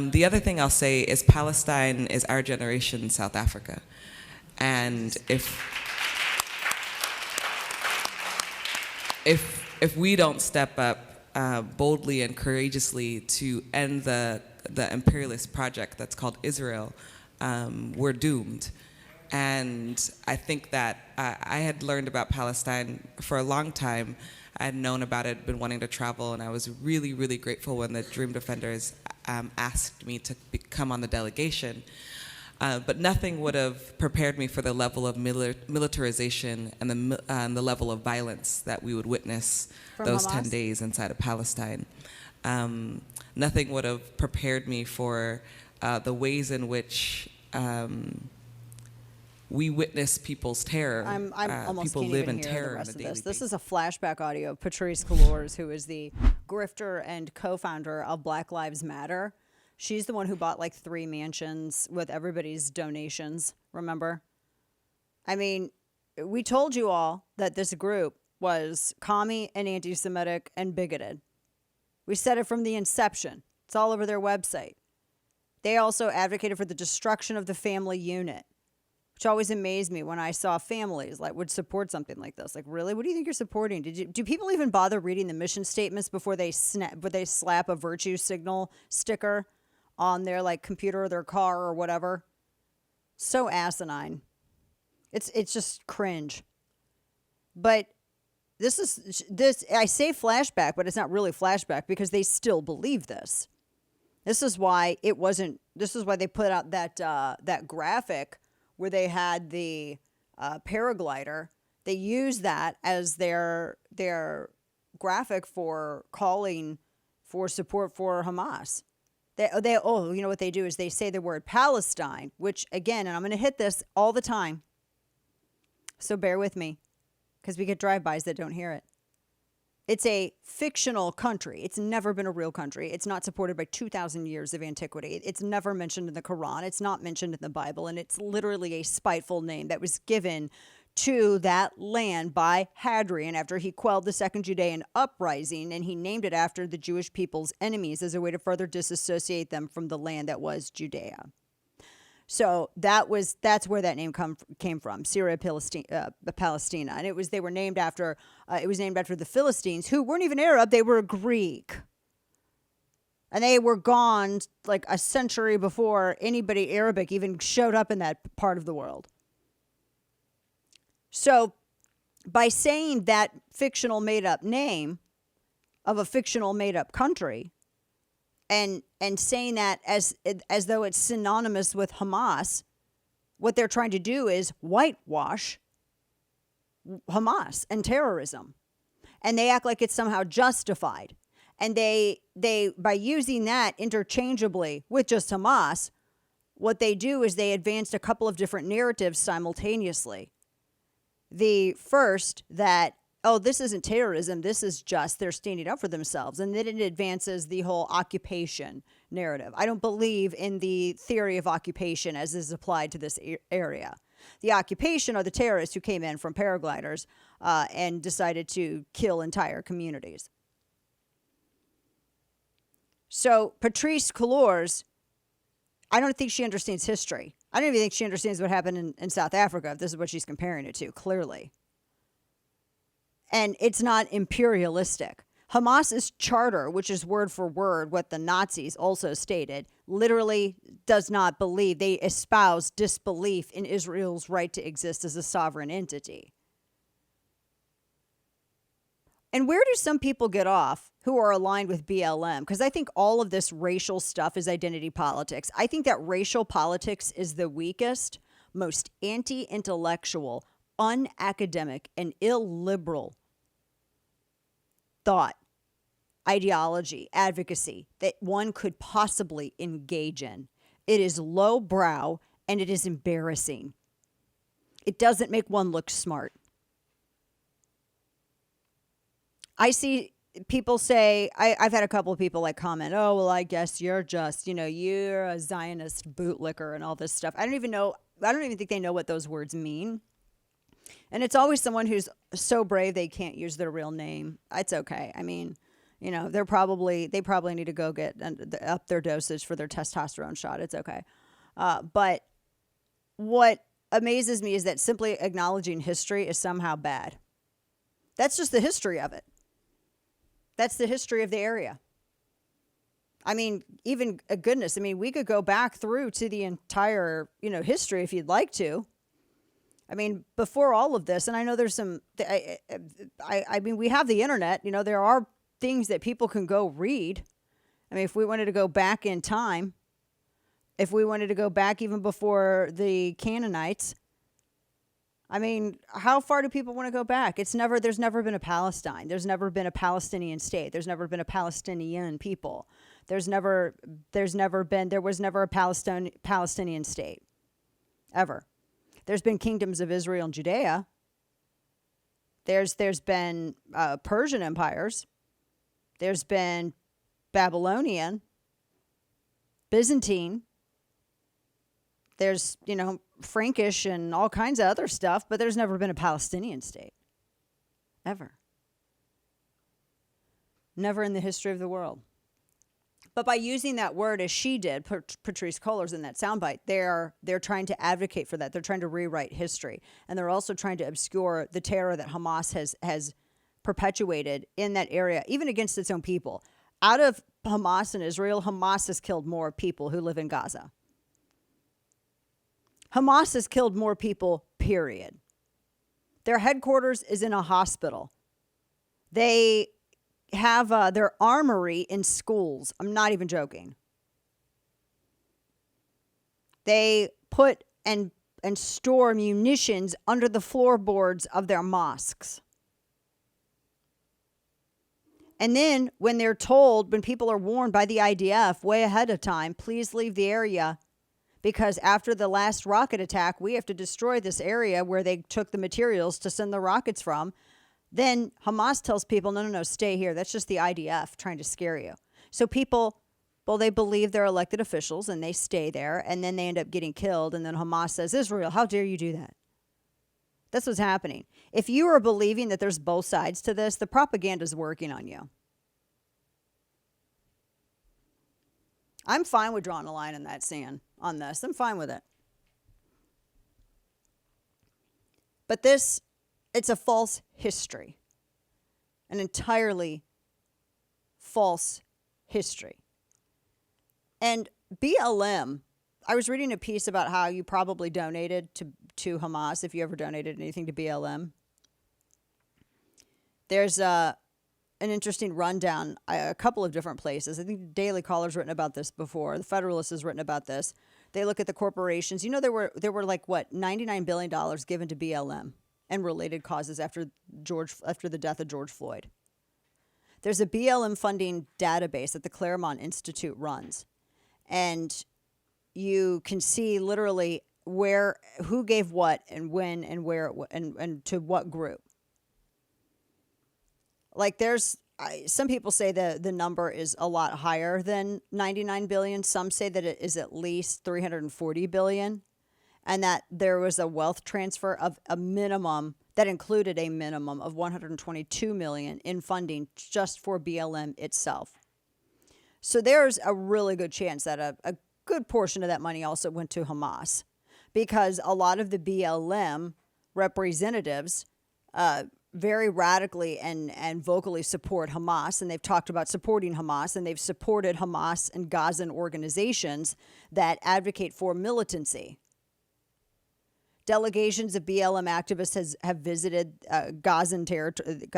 The other thing I'll say is Palestine is our generation South Africa. And if we don't step up boldly and courageously to end the imperialist project that's called Israel, we're doomed. And I think that I had learned about Palestine for a long time. I had known about it, been wanting to travel, and I was really, really grateful when the Dream Defenders asked me to come on the delegation. But nothing would have prepared me for the level of militarization and the level of violence that we would witness From those Hamas? 10 days inside of Palestine. Nothing would have prepared me for the ways in which we witness people's terror. I'm almost people can't live even in hear terror the on rest a of daily this. This basis. is a flashback audio of Patrisse Cullors, who is the grifter and co-founder of Black Lives Matter. She's the one who bought like 3 mansions with everybody's donations, remember? I mean, we told you all that this group was commie and anti-Semitic and bigoted. We said it from the inception. It's all over their website. They also advocated for the destruction of the family unit, which always amazed me when I saw families like would support something like this. Like, really? What do you think you're supporting? Do people even bother reading the mission statements before they slap a virtue signal sticker on their like computer or their car or whatever? So asinine. It's just cringe. But this I say flashback, but it's not really flashback because they still believe this. This is why they put out that graphic where they had the paraglider. They used that as their graphic for calling for support for Hamas. You know what they do is they say the word Palestine, which again, and I'm going to hit this all the time, so bear with me, because we get drive-bys that don't hear it. It's a fictional country. It's never been a real country. It's not supported by 2,000 years of antiquity. It's never mentioned in the Quran. It's not mentioned in the Bible. And it's literally a spiteful name that was given to that land by Hadrian after he quelled the Second Judean uprising. And he named it after the Jewish people's enemies as a way to further disassociate them from the land that was Judea. So that's where that name came from, Syria, Palestina, and it was named after the Philistines, who weren't even Arab; they were Greek, and they were gone like a century before anybody Arabic even showed up in that part of the world. So, by saying that fictional made-up name of a fictional made-up country, and saying that as though it's synonymous with Hamas, what they're trying to do is whitewash Hamas and terrorism. And they act like it's somehow justified. And they by using that interchangeably with just Hamas, what they do is they advanced a couple of different narratives simultaneously. The first that, oh, this isn't terrorism, this is just they're standing up for themselves. And then it advances the whole occupation narrative. I don't believe in the theory of occupation as is applied to this area. The occupation are the terrorists who came in from paragliders and decided to kill entire communities. So Patrisse Cullors, I don't think she understands history. I don't even think she understands what happened in South Africa, if this is what she's comparing it to, clearly. And it's not imperialistic. Hamas's charter, which is word for word what the Nazis also stated, literally does not believe. They espouse disbelief in Israel's right to exist as a sovereign entity. And where do some people get off who are aligned with BLM? Because I think all of this racial stuff is identity politics. I think that racial politics is the weakest, most anti-intellectual, unacademic, and illiberal thought, ideology, advocacy that one could possibly engage in. It is lowbrow and it is embarrassing. It doesn't make one look smart. I see people say, I've had a couple of people like comment, oh, well, I guess you're just, you're a Zionist bootlicker and all this stuff. I don't even think they know what those words mean. And it's always someone who's so brave they can't use their real name. It's okay. I mean, You know, they probably need to go get up their dosage for their testosterone shot. It's okay. But what amazes me is that simply acknowledging history is somehow bad. That's just the history of it. That's the history of the area. I mean, even goodness, I mean, we could go back through to the entire, history if you'd like to. I mean, before all of this, and I know there's some, I mean, we have the internet, there are things that people can go read. I mean, if we wanted to go back in time, if we wanted to go back even before the Canaanites, I mean, how far do people want to go back? There's never been a Palestine. There's never been a Palestinian state. There's never been a Palestinian people. There was never a Palestinian state, ever. There's been kingdoms of Israel and Judea. There's been Persian empires. There's been Babylonian, Byzantine. There's, Frankish and all kinds of other stuff, but there's never been a Palestinian state. Ever. Never in the history of the world. But by using that word as she did, Patrisse Cullors in that soundbite, they're trying to advocate for that. They're trying to rewrite history. And they're also trying to obscure the terror that Hamas has perpetuated in that area, even against its own people. Out of Hamas and Israel, Hamas has killed more people who live in Gaza. Hamas has killed more people, period. Their headquarters is in a hospital. They have their armory in schools. I'm not even joking. They put and store munitions under the floorboards of their mosques. And then when people are warned by the IDF way ahead of time, please leave the area, because after the last rocket attack, we have to destroy this area where they took the materials to send the rockets from. Then Hamas tells people, no, stay here. That's just the IDF trying to scare you. So people, they believe they're elected officials and they stay there, and then they end up getting killed. And then Hamas says, Israel, how dare you do that? That's what's happening. If you are believing that there's both sides to this, the propaganda is working on you. I'm fine with drawing a line in that sand on this. I'm fine with it. But it's a false history. An entirely false history. And BLM, I was reading a piece about how you probably donated to Hamas, if you ever donated anything to BLM. There's an interesting rundown, a couple of different places. I think Daily Caller's written about this before. The Federalist has written about this. They look at the corporations. There were like, $99 billion given to BLM and related causes after the death of George Floyd. There's a BLM funding database that the Claremont Institute runs. And you can see literally who gave what and when and where and to what group. Like some people say the number is a lot higher than 99 billion. Some say that it is at least 340 billion, and that there was a wealth transfer of a minimum that included a minimum of 122 million in funding just for BLM itself. So there's a really good chance that a good portion of that money also went to Hamas, because a lot of the BLM representatives very radically and vocally support Hamas, and they've talked about supporting Hamas, and they've supported Hamas and Gazan organizations that advocate for militancy. Delegations of BLM activists have visited Gazan territory,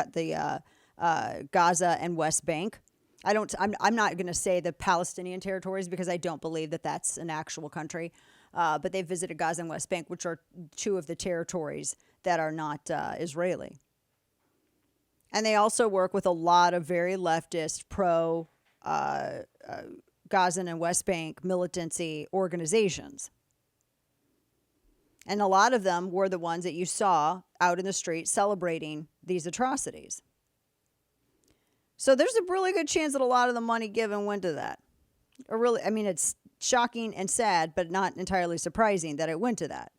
Gaza and West Bank. I'm not going to say the Palestinian territories, because I don't believe that that's an actual country. But they've visited Gaza and West Bank, which are two of the territories that are not Israeli. And they also work with a lot of very leftist, Gazan and West Bank militancy organizations. And a lot of them were the ones that you saw out in the street celebrating these atrocities. So there's a really good chance that a lot of the money given went to that. It's shocking and sad, but not entirely surprising that it went to that.